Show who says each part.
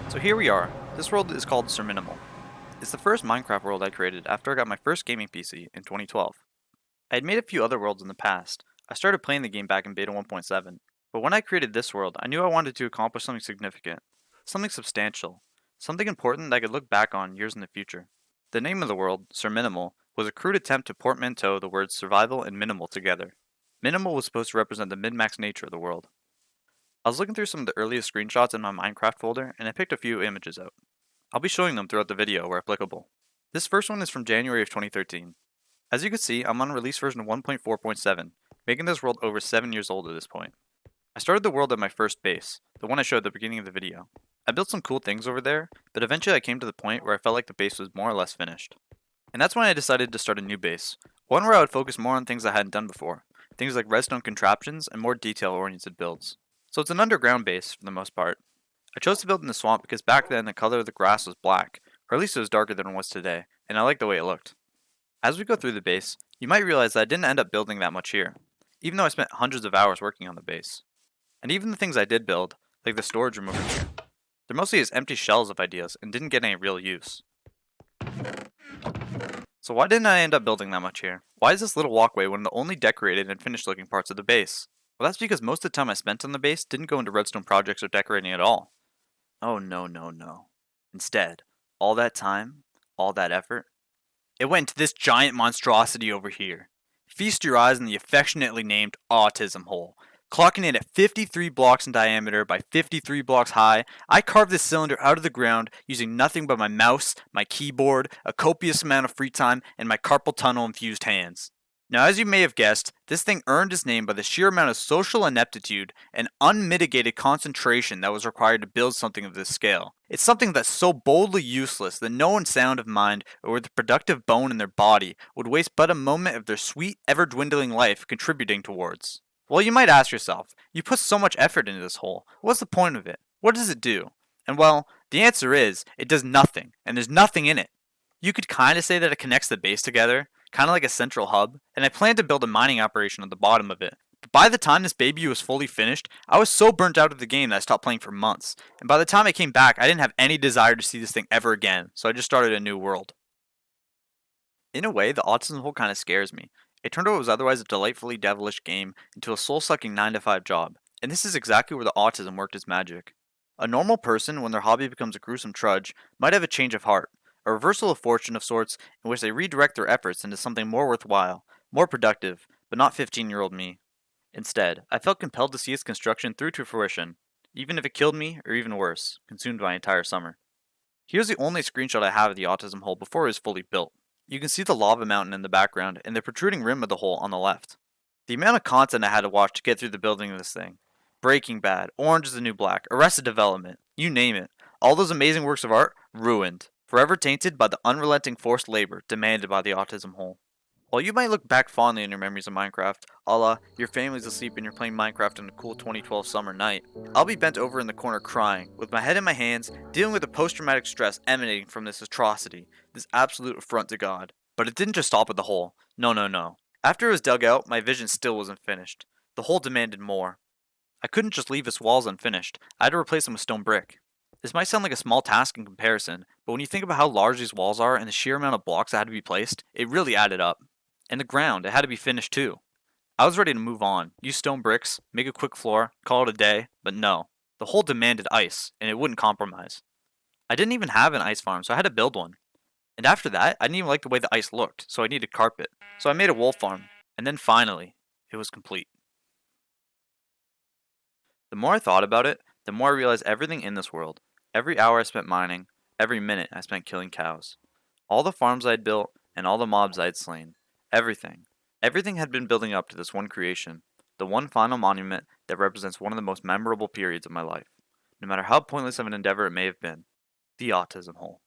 Speaker 1: So here we are. This world is called Minimal. It's the first Minecraft world I created after I got my first gaming PC in 2012. I had made a few other worlds in the past. I started playing the game back in beta 1.7, but when I created this world, I knew I wanted to accomplish something significant, something substantial, something important that I could look back on years in the future. The name of the world, Minimal, was a crude attempt to portmanteau the words survival and minimal together. Minimal was supposed to represent the min-max nature of the world. I was looking through some of the earliest screenshots in my Minecraft folder, and I picked a few images out. I'll be showing them throughout the video where applicable. This first one is from January of 2013. As you can see, I'm on release version 1.4.7, making this world over 7 years old at this point. I started the world at my first base, the one I showed at the beginning of the video. I built some cool things over there, but eventually I came to the point where I felt like the base was more or less finished. And that's when I decided to start a new base, one where I would focus more on things I hadn't done before, things like redstone contraptions and more detail-oriented builds. So it's an underground base for the most part. I chose to build in the swamp because back then the color of the grass was black, or at least it was darker than it was today, and I liked the way it looked. As we go through the base, you might realize that I didn't end up building that much here, even though I spent hundreds of hours working on the base. And even the things I did build, like the storage room over here, they're mostly just empty shells of ideas and didn't get any real use. So why didn't I end up building that much here? Why is this little walkway one of the only decorated and finished looking parts of the base? Well, that's because most of the time I spent on the base didn't go into redstone projects or decorating at all. Oh no, no, no. Instead, all that time, all that effort, it went into this giant monstrosity over here. Feast your eyes on the affectionately named Autism Hole. Clocking in at 53 blocks in diameter by 53 blocks high, I carved this cylinder out of the ground using nothing but my mouse, my keyboard, a copious amount of free time, and my carpal tunnel infused hands. Now, as you may have guessed, this thing earned its name by the sheer amount of social ineptitude and unmitigated concentration that was required to build something of this scale. It's something that's so boldly useless that no one sound of mind or with a productive bone in their body would waste but a moment of their sweet, ever-dwindling life contributing towards. Well, you might ask yourself, you put so much effort into this hole, what's the point of it? What does it do? And well, the answer is, it does nothing, and there's nothing in it. You could kinda say that it connects the base together, kinda like a central hub, and I planned to build a mining operation at the bottom of it. But by the time this baby was fully finished, I was so burnt out of the game that I stopped playing for months, and by the time I came back, I didn't have any desire to see this thing ever again, so I just started a new world. In a way, the Autism Hole kinda scares me. It turned what was otherwise a delightfully devilish game into a soul-sucking 9-to-5 job, and this is exactly where the autism worked its magic. A normal person, when their hobby becomes a gruesome trudge, might have a change of heart, a reversal of fortune of sorts in which they redirect their efforts into something more worthwhile, more productive, but not 15-year-old me. Instead, I felt compelled to see its construction through to fruition, even if it killed me, or even worse, consumed my entire summer. Here's the only screenshot I have of the Autism Hole before it was fully built. You can see the lava mountain in the background and the protruding rim of the hole on the left. The amount of content I had to watch to get through the building of this thing. Breaking Bad, Orange is the New Black, Arrested Development, you name it. All those amazing works of art, ruined. Forever tainted by the unrelenting forced labor demanded by the Autism Hole. While you might look back fondly on your memories of Minecraft, a la, your family's asleep and you're playing Minecraft on a cool 2012 summer night, I'll be bent over in the corner crying, with my head in my hands, dealing with the post-traumatic stress emanating from this atrocity, this absolute affront to God. But it didn't just stop at the hole. No, no, no. After it was dug out, my vision still wasn't finished. The hole demanded more. I couldn't just leave its walls unfinished. I had to replace them with stone brick. This might sound like a small task in comparison, but when you think about how large these walls are and the sheer amount of blocks that had to be placed, it really added up. And the ground, it had to be finished too. I was ready to move on, use stone bricks, make a quick floor, call it a day, but no. The hole demanded ice, and it wouldn't compromise. I didn't even have an ice farm, so I had to build one. And after that, I didn't even like the way the ice looked, so I needed carpet. So I made a wool farm, and then finally, it was complete. The more I thought about it, the more I realized everything in this world, every hour I spent mining, every minute I spent killing cows, all the farms I'd built, and all the mobs I'd slain, everything. Everything had been building up to this one creation, the one final monument that represents one of the most memorable periods of my life, no matter how pointless of an endeavor it may have been, the Autism Hole.